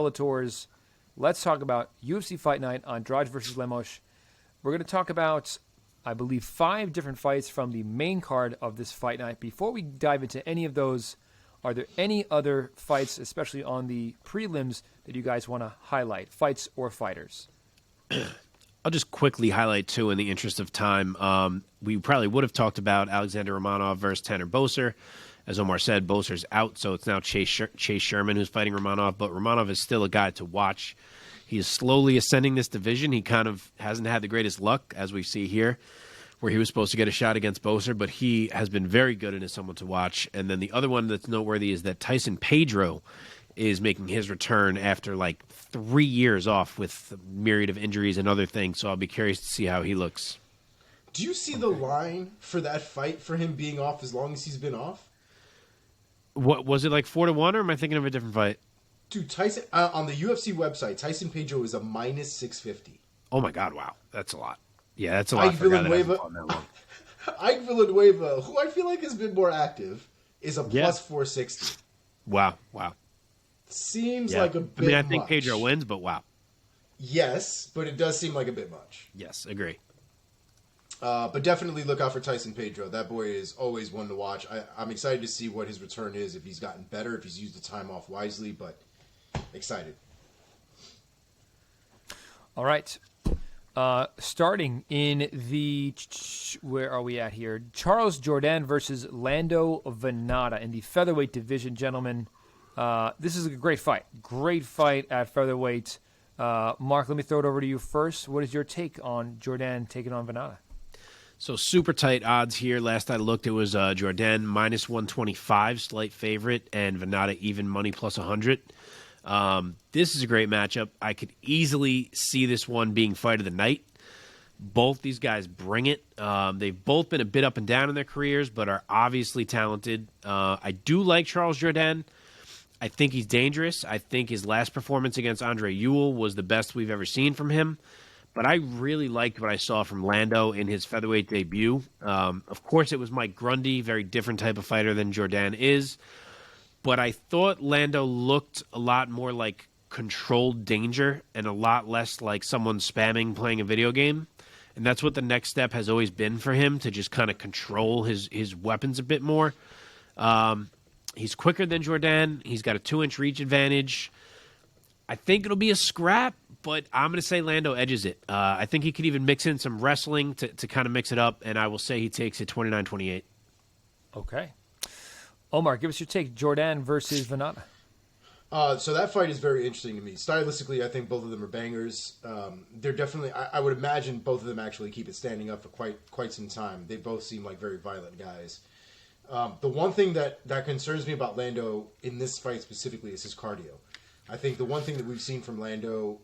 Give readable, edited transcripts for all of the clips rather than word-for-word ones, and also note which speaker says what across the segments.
Speaker 1: Bellator's. Let's talk about UFC Fight Night, Andrade versus Lemos. We're going to talk about, I believe, 5 different fights from the main card of this fight night. Before we dive into any of those, are there any other fights, especially on the prelims, that you guys want to highlight? Fights or fighters?
Speaker 2: I'll just quickly highlight 2 in the interest of time. We probably would have talked about Alexander Romanov versus Tanner Boser. As Omar said, Boser's out, so it's now Chase Sherman who's fighting Romanov, but Romanov is still a guy to watch. He is slowly ascending this division. He kind of hasn't had the greatest luck, as we see here, where he was supposed to get a shot against Boser, but he has been very good and is someone to watch. And then the other one that's noteworthy is that Tyson Pedro is making his return after like 3 years off with a myriad of injuries and other things, so I'll be curious to see how he looks.
Speaker 3: Do you see the line for that fight for him being off as long as he's been off?
Speaker 2: What was it, like 4-1, or am I thinking of a different fight?
Speaker 3: Dude, Tyson on the UFC website, Tyson Pedro is a minus 650.
Speaker 2: Oh my God! Wow, that's a lot. Yeah, that's a lot.
Speaker 3: Ike Villanueva, who I feel like has been more active, is a plus 460.
Speaker 2: Wow.
Speaker 3: Seems like a bit much.
Speaker 2: I think Pedro wins, but wow.
Speaker 3: Yes, but it does seem like a bit much.
Speaker 2: Yes, agree.
Speaker 3: But definitely look out for Tyson Pedro. That boy is always one to watch. I'm excited to see what his return is, if he's gotten better, if he's used the time off wisely, but excited.
Speaker 1: All right. Starting in the, where are we at here? Charles Jourdain versus Lando Vannata in the featherweight division, gentlemen. This is a great fight. Great fight at featherweight. Mark, let me throw it over to you first. What is your take on Jourdain taking on Vannata?
Speaker 2: So super tight odds here. Last I looked, it was Jourdain minus 125, slight favorite, and Vannata even money plus 100. This is a great matchup. I could easily see this one being fight of the night. Both these guys bring it. They've both been a bit up and down in their careers, but are obviously talented. I do like Charles Jourdain. I think he's dangerous. I think his last performance against Andre Ewell was the best we've ever seen from him. But I really liked what I saw from Lando in his featherweight debut. Of course, it was Mike Grundy, very different type of fighter than Jourdain is. But I thought Lando looked a lot more like controlled danger and a lot less like someone spamming playing a video game. And that's what the next step has always been for him, to just kind of control his weapons a bit more. He's quicker than Jourdain. He's got a 2-inch reach advantage. I think it'll be a scrap, but I'm going to say Lando edges it. I think he could even mix in some wrestling to kind of mix it up, and I will say he takes it 29-28.
Speaker 1: Okay. Omar, give us your take. Jourdain versus Vannata.
Speaker 3: So that fight is very interesting to me. Stylistically, I think both of them are bangers. They're definitely, I would imagine both of them actually keep it standing up for quite some time. They both seem like very violent guys. The one thing that concerns me about Lando in this fight specifically is his cardio. I think the one thing that we've seen from Lando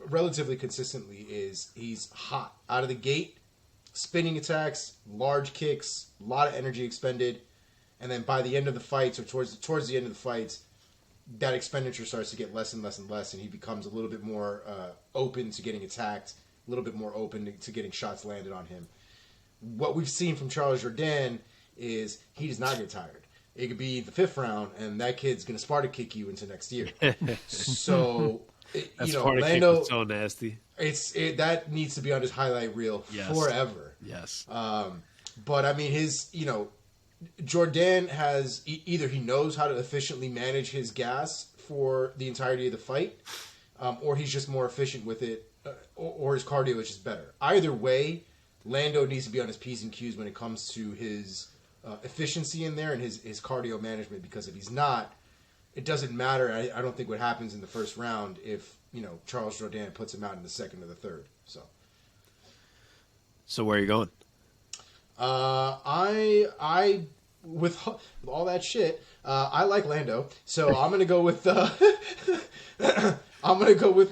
Speaker 3: relatively consistently is he's hot. Out of the gate, spinning attacks, large kicks, a lot of energy expended. And then by the end of the fights, or towards the end of the fights, that expenditure starts to get less and less and less, and he becomes a little bit more open to getting attacked, a little bit more open to getting shots landed on him. What we've seen from Charles Jourdain is he does not get tired. It could be the 5th round, and that kid's going to Sparta kick you into next year. So,
Speaker 2: Sparta
Speaker 3: Lando,
Speaker 2: kick was so nasty.
Speaker 3: That needs to be on his highlight reel forever.
Speaker 2: Yes.
Speaker 3: But I mean, Jourdain has either he knows how to efficiently manage his gas for the entirety of the fight, or he's just more efficient with it, or his cardio is just better. Either way, Lando needs to be on his P's and Q's when it comes to his efficiency in there and his cardio management, because if he's not, it doesn't matter. I don't think what happens in the first round if Charles Jourdain puts him out in the second or the third.
Speaker 2: So where are you going?
Speaker 3: I with all that shit, I like Lando, so I'm gonna go with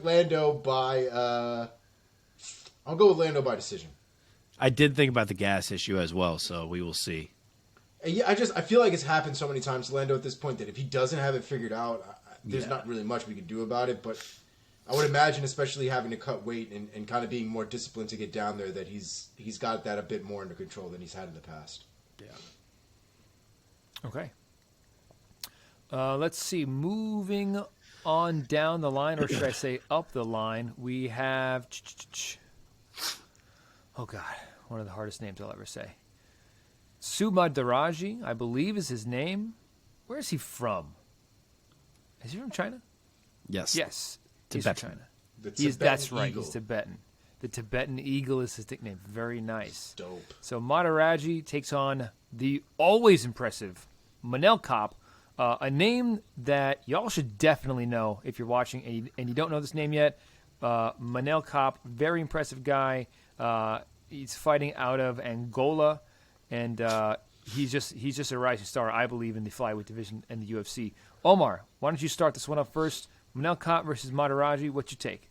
Speaker 3: Lando by I'll go with Lando by decision.
Speaker 2: I did think about the gas issue as well, so we will see.
Speaker 3: Yeah, I feel like it's happened so many times to Lando at this point that if he doesn't have it figured out, there's not really much we can do about it. But I would imagine, especially having to cut weight and kind of being more disciplined to get down there, that he's got that a bit more under control than he's had in the past.
Speaker 2: Yeah.
Speaker 1: Okay. Let's see. Moving on down the line, or should I say up the line, we have... Oh, God. One of the hardest names I'll ever say. Madaerji, I believe is his name. Where is he from? Is he from China?
Speaker 2: Yes.
Speaker 1: Yes. He's
Speaker 2: Tibetan.
Speaker 1: from China.
Speaker 3: That's
Speaker 1: right.
Speaker 3: Eagle.
Speaker 1: He's Tibetan. The Tibetan Eagle is his nickname. Very nice.
Speaker 3: Dope.
Speaker 1: So Mataraji takes on the always impressive Manel Kape, a name that y'all should definitely know if you're watching and you don't know this name yet. Manel Kape, very impressive guy. He's fighting out of Angola, and he's just a rising star, I believe, in the flyweight division and the UFC. Omar, why don't you start this one up first? Manel Kape versus Mataraji. What's your take?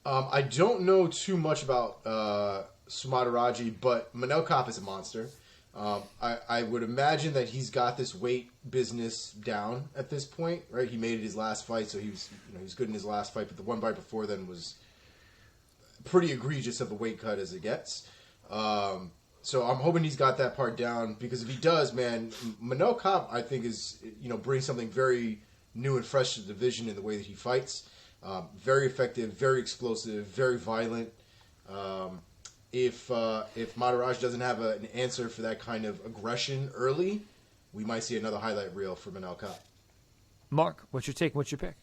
Speaker 3: I don't know too much about Mataraji, but Manel Kape is a monster. I would imagine that he's got this weight business down at this point, right? He made it his last fight, so he was good in his last fight, but the one fight before then was pretty egregious of a weight cut as it gets. So I'm hoping he's got that part down, because if he does, man, Manel Kape, I think, is brings something very new and fresh to the division in the way that he fights. Very effective, very explosive, very violent. If Mataraji doesn't have an answer for that kind of aggression early, we might see another highlight reel for Manel Kape.
Speaker 1: Mark, what's your take? What's your pick?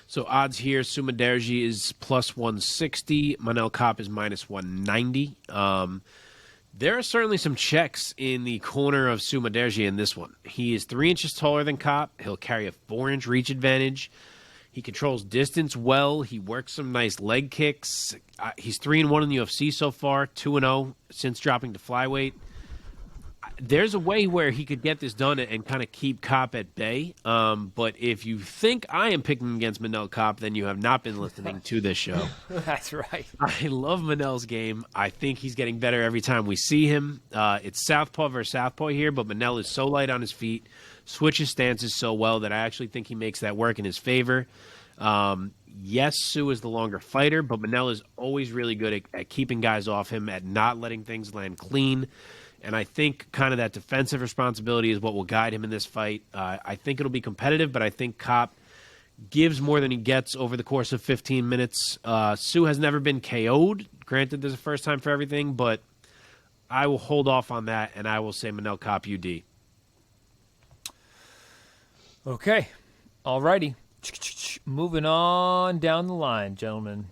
Speaker 2: So odds here, Madaerji is plus 160. Manel Kape is minus 190. There are certainly some checks in the corner of Madaerji in this one. He is 3 inches taller than Kape. He'll carry a 4-inch reach advantage. He controls distance well. He works some nice leg kicks. He's 3-1 in the UFC so far, 2-0 since dropping to flyweight. There's a way where he could get this done and kind of keep Kape at bay. But if you think I am picking against Manel Kape, then you have not been listening to this show.
Speaker 1: That's right.
Speaker 2: I love Manel's game. I think he's getting better every time we see him. It's southpaw versus southpaw here, but Manel is so light on his feet, switches stances so well that I actually think he makes that work in his favor. Yes, Sue is the longer fighter, but Manel is always really good at keeping guys off him, at not letting things land clean. And I think kind of that defensive responsibility is what will guide him in this fight. I think it'll be competitive, but I think Kape gives more than he gets over the course of 15 minutes. Sue has never been KO'd. Granted, there's a first time for everything, but I will hold off on that, and I will say Manel Kape UD.
Speaker 1: Okay. All righty. Moving on down the line, gentlemen.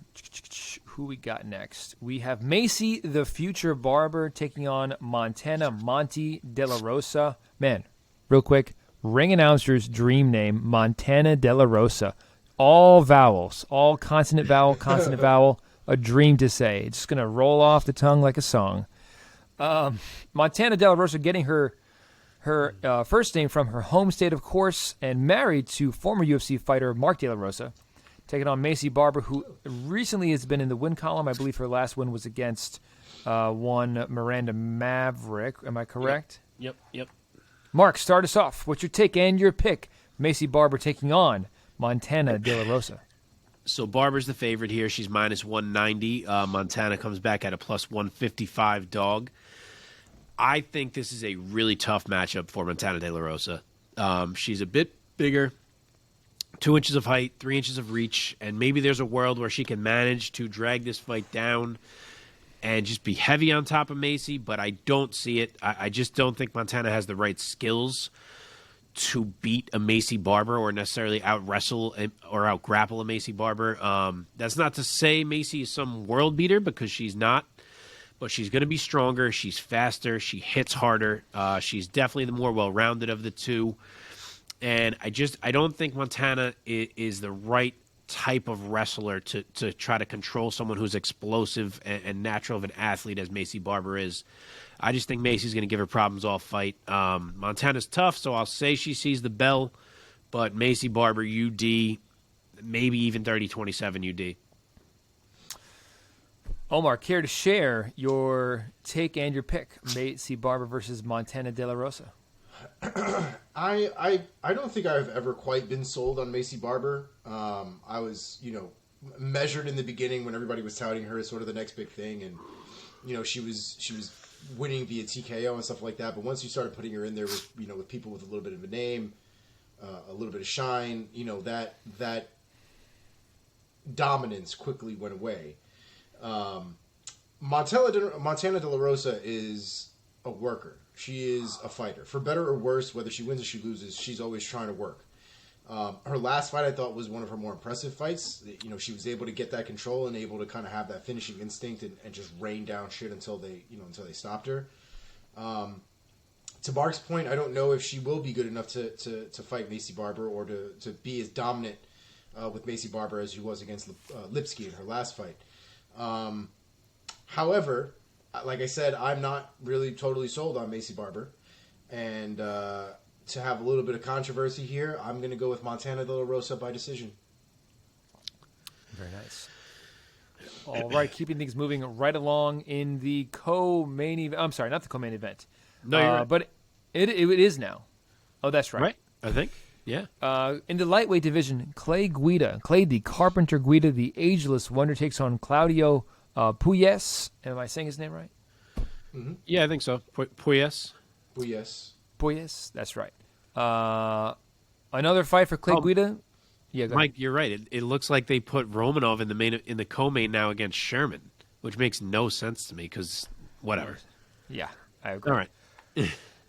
Speaker 1: Who we got next? We have Macy, the future Barber, taking on Montana Monty De La Rosa. Man, real quick, ring announcer's dream name, Montana De La Rosa. All vowels, all consonant, vowel, a dream to say. It's just going to roll off the tongue like a song. Montana De La Rosa getting her first name from her home state, of course, and married to former UFC fighter Mark De La Rosa. Taking on Maycee Barber, who recently has been in the win column. I believe her last win was against one Miranda Maverick. Am I correct?
Speaker 2: Yep.
Speaker 1: Mark, start us off. What's your take and your pick? Maycee Barber taking on Montana De La Rosa.
Speaker 2: So Barber's the favorite here. She's minus 190. Montana comes back at a plus 155 dog. I think this is a really tough matchup for Montana De La Rosa. She's a bit bigger. 2 inches of height, 3 inches of reach, and maybe there's a world where she can manage to drag this fight down and just be heavy on top of Macy, but I don't see it. I just don't think Montana has the right skills to beat a Maycee Barber or necessarily out-wrestle or out-grapple a Maycee Barber. That's not to say Macy is some world beater, because she's not, but she's going to be stronger. She's faster. She hits harder. She's definitely the more well-rounded of the two. And I don't think Montana is the right type of wrestler to try to control someone who's explosive and natural of an athlete as Maycee Barber is. I just think Macy's going to give her problems all fight. Montana's tough, so I'll say she sees the bell, but Maycee Barber UD, maybe even 30-27 UD.
Speaker 1: Omar, care to share your take and your pick? Maycee Barber versus Montana De La Rosa.
Speaker 3: I don't think I've ever quite been sold on Maycee Barber. I was, measured in the beginning when everybody was touting her as sort of the next big thing, and she was winning via TKO and stuff like that. But once you started putting her in there with with people with a little bit of a name, a little bit of shine. You know, that dominance quickly went away. Montana de la Rosa is a worker. She is a fighter. For better or worse, whether she wins or she loses, she's always trying to work. Her last fight, I thought, was one of her more impressive fights. You know, she was able to get that control and able to kind of have that finishing instinct and just rain down shit until they stopped her. To Mark's point, I don't know if she will be good enough to fight Maycee Barber or to be as dominant with Maycee Barber as she was against Lipski in her last fight. However, like I said, I'm not really totally sold on Maycee Barber. And to have a little bit of controversy here, I'm going to go with Montana de la Rosa by decision.
Speaker 1: Very nice. All right, keeping things moving right along in the co-main event. I'm sorry, not the co-main event.
Speaker 2: No, you're right.
Speaker 1: But it is now. Oh, that's right.
Speaker 2: Right, I think. Yeah.
Speaker 1: In the lightweight division, Clay the Carpenter Guida, the ageless wonder, takes on Claudio Puelles. Am I saying his name right?
Speaker 3: Mm-hmm.
Speaker 2: Yeah, I think so. Puelles.
Speaker 1: Puelles, that's right. Another fight for Clay Guida. Yeah, go
Speaker 2: Mike,
Speaker 1: ahead.
Speaker 2: you're right. It looks like they put Romanov in the co-main now against Sherman, which makes no sense to me because whatever.
Speaker 1: Yeah, I agree.
Speaker 2: All right.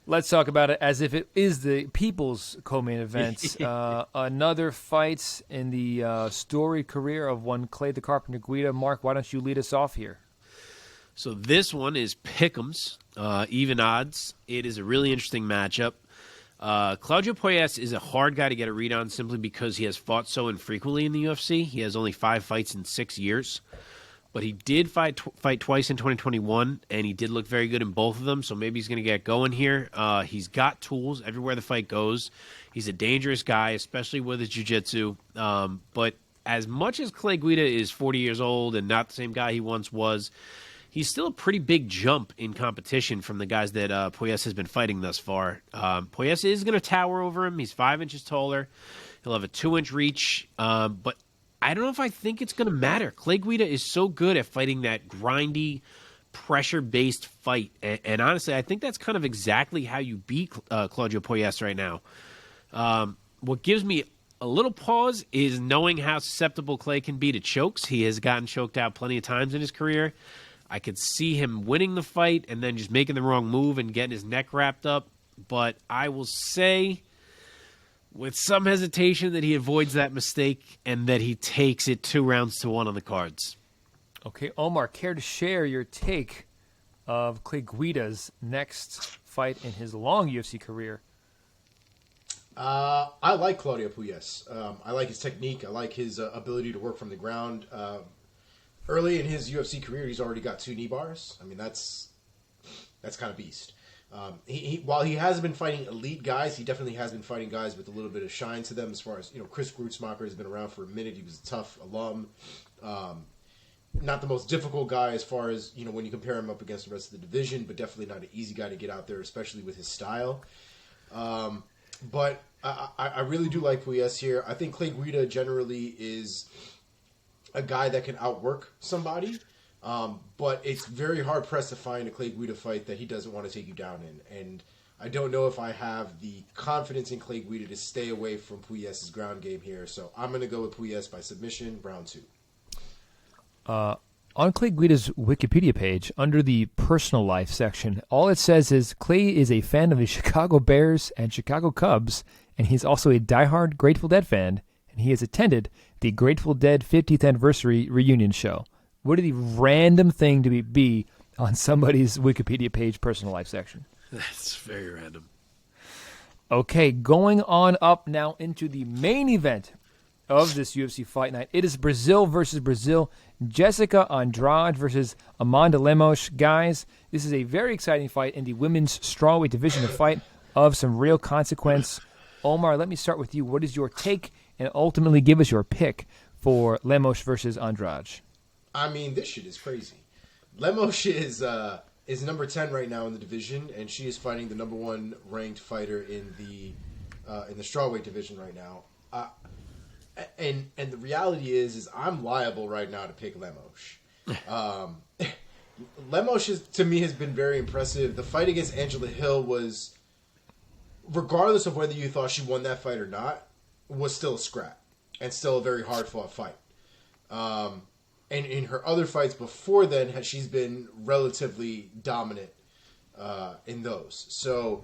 Speaker 1: Let's talk about it as if it is the people's co-main event. Another fight in the storied career of one Clay the Carpenter Guida. Mark, why don't you lead us off here?
Speaker 2: So this one is pick'ems, even odds. It is a really interesting matchup. Claudio Puelles is a hard guy to get a read on simply because he has fought so infrequently in the UFC. He has only 5 fights in 6 years. But he did fight twice in 2021, and he did look very good in both of them, so maybe he's going to get going here. He's got tools everywhere the fight goes. He's a dangerous guy, especially with his jiu-jitsu. But as much as Clay Guida is 40 years old and not the same guy he once was, he's still a pretty big jump in competition from the guys that Puelles has been fighting thus far. Puelles is going to tower over him. He's 5 inches taller. He'll have a 2-inch reach, but I don't know if I think it's going to matter. Clay Guida is so good at fighting that grindy, pressure-based fight. And honestly, I think that's kind of exactly how you beat Claudio Puelles right now. What gives me a little pause is knowing how susceptible Clay can be to chokes. He has gotten choked out plenty of times in his career. I could see him winning the fight and then just making the wrong move and getting his neck wrapped up. But I will say, with some hesitation, that he avoids that mistake and that he takes it 2-1 on the cards.
Speaker 1: Okay, Omar, care to share your take of Clay Guida's next fight in his long UFC career?
Speaker 3: I like Claudio Puelles. I like his technique. I like his ability to work from the ground. Early in his UFC career, he's already got 2 knee bars. I mean, that's kind of beast. While he has been fighting elite guys, he definitely has been fighting guys with a little bit of shine to them. As far as Chris Grutzmacher has been around for a minute. He was a tough alum. Not the most difficult guy as far as when you compare him up against the rest of the division, but definitely not an easy guy to get out there, especially with his style. But I really do like Puelles here. I think Clay Guida generally is a guy that can outwork somebody. But it's very hard pressed to find a Clay Guida fight that he doesn't want to take you down in. And I don't know if I have the confidence in Clay Guida to stay away from Puelles' ground game here. So I'm going to go with Puelles by submission, round 2.
Speaker 1: On Clay Guida's Wikipedia page, under the personal life section, all it says is Clay is a fan of the Chicago Bears and Chicago Cubs, and he's also a diehard Grateful Dead fan, and he has attended the Grateful Dead 50th anniversary reunion show. What a random thing to be on somebody's Wikipedia page personal life section.
Speaker 2: That's very random.
Speaker 1: Okay, going on up now into the main event of this UFC Fight Night. It is Brazil versus Brazil. Jessica Andrade versus Amanda Lemos. Guys, this is a very exciting fight in the women's strawweight division, a fight of some real consequence. Omar, let me start with you. What is your take, and ultimately give us your pick for Lemos versus Andrade?
Speaker 3: I mean, this shit is crazy. Lemos is number 10 right now in the division, and she is fighting the number 1 ranked fighter in the strawweight division right now. And the reality is I'm liable right now to pick Lemos. Lemos to me has been very impressive. The fight against Angela Hill was regardless of whether you thought she won that fight or not, was still a scrap and still a very hard fought fight. And in her other fights before then, she's been relatively dominant in those. So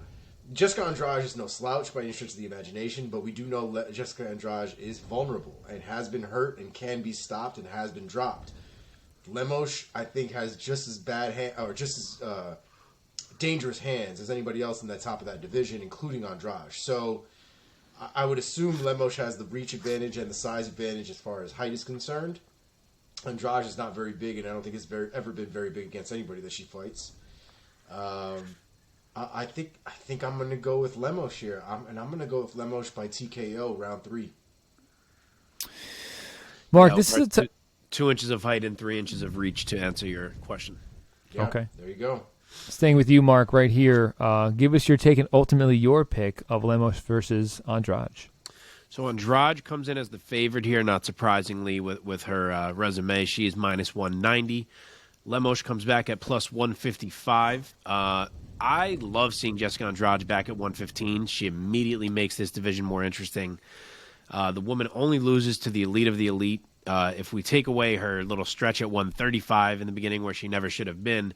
Speaker 3: Jessica Andrade is no slouch by any stretch of the imagination, but we do know Jessica Andrade is vulnerable and has been hurt and can be stopped and has been dropped. Lemos, I think, has just as bad or just as dangerous hands as anybody else in that top of that division, including Andrade. So I would assume Lemos has the reach advantage and the size advantage as far as height is concerned. Andrade is not very big, and I don't think it's ever been very big against anybody that she fights. I think I'm going to go with Lemos here, and I'm going to go with Lemos by TKO round 3.
Speaker 1: Mark, this is
Speaker 2: 2 inches of height and 3 inches of reach to answer your question.
Speaker 3: Yeah,
Speaker 1: okay.
Speaker 3: There you go.
Speaker 1: Staying with you, Mark, right here. Give us your take and ultimately your pick of Lemos versus Andrade.
Speaker 2: So Andrade comes in as the favorite here, not surprisingly, with her resume. She is minus 190. Lemos comes back at plus 155. I love seeing Jessica Andrade back at 115. She immediately makes this division more interesting. The woman only loses to the elite of the elite. If we take away her little stretch at 135 in the beginning where she never should have been,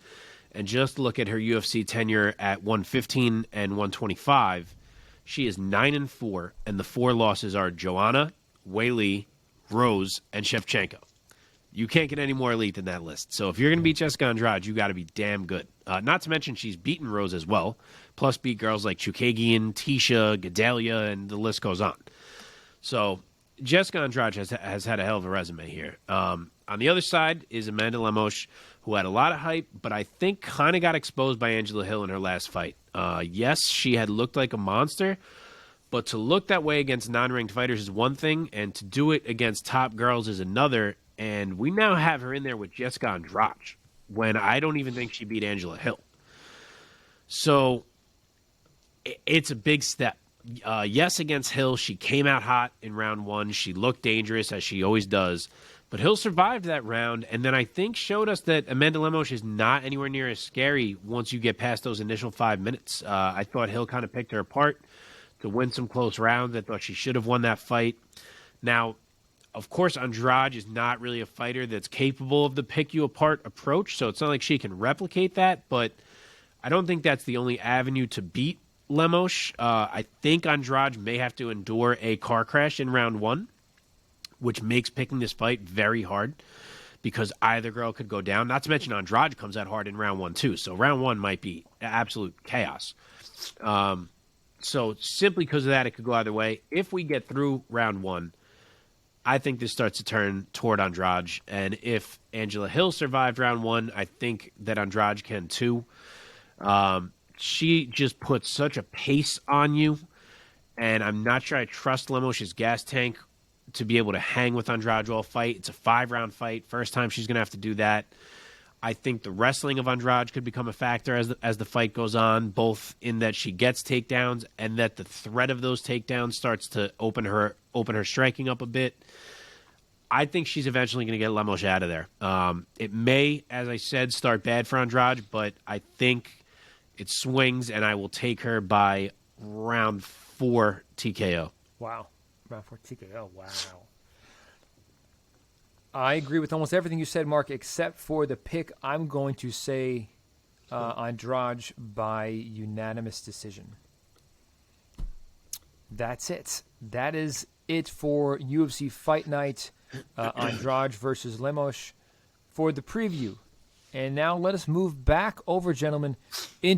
Speaker 2: and just look at her UFC tenure at 115 and 125, she is 9-4, and the 4 losses are Joanna, Weili, Rose, and Shevchenko. You can't get any more elite than that list. So if you're going to beat Jessica Andrade, you got to be damn good. Not to mention she's beaten Rose as well, plus beat girls like Chukagian, Tisha, Gedalia, and the list goes on. So Jessica Andrade has had a hell of a resume here. On the other side is Amanda Lemos, who had a lot of hype, but I think kind of got exposed by Angela Hill in her last fight. Yes, she had looked like a monster, but to look that way against non-ranked fighters is one thing, and to do it against top girls is another. And we now have her in there with Jessica Andrade, when I don't even think she beat Angela Hill. So it's a big step. Yes, against Hill, she came out hot in round 1. She looked dangerous, as she always does. But Hill survived that round, and then I think showed us that Amanda Lemos is not anywhere near as scary once you get past those initial 5 minutes. I thought Hill kind of picked her apart to win some close rounds. I thought she should have won that fight. Now, of course, Andrade is not really a fighter that's capable of the pick-you-apart approach, so it's not like she can replicate that, but I don't think that's the only avenue to beat Lemos. I think Andrade may have to endure a car crash in round 1, which makes picking this fight very hard because either girl could go down. Not to mention Andrade comes out hard in round 1 too, so round 1 might be absolute chaos. So simply because of that, it could go either way. If we get through round 1, I think this starts to turn toward Andrade, and if Angela Hill survived round 1, I think that Andrade can too. She just puts such a pace on you, and I'm not sure I trust Lemos' gas tank to be able to hang with Andrade all fight. It's a 5-round fight. First time she's going to have to do that. I think the wrestling of Andrade could become a factor as the fight goes on, both in that she gets takedowns and that the threat of those takedowns starts to open her striking up a bit. I think she's eventually going to get Lemos out of there. It may, as I said, start bad for Andrade, but I think it swings, and I will take her by round 4 TKO.
Speaker 1: Wow. Round 4 TKO. Wow. I agree with almost everything you said, Mark, except for the pick. I'm going to say Andrade by unanimous decision. That's it. That is it for UFC Fight Night. Andrade versus Lemos for the preview. And now let us move back over, gentlemen, into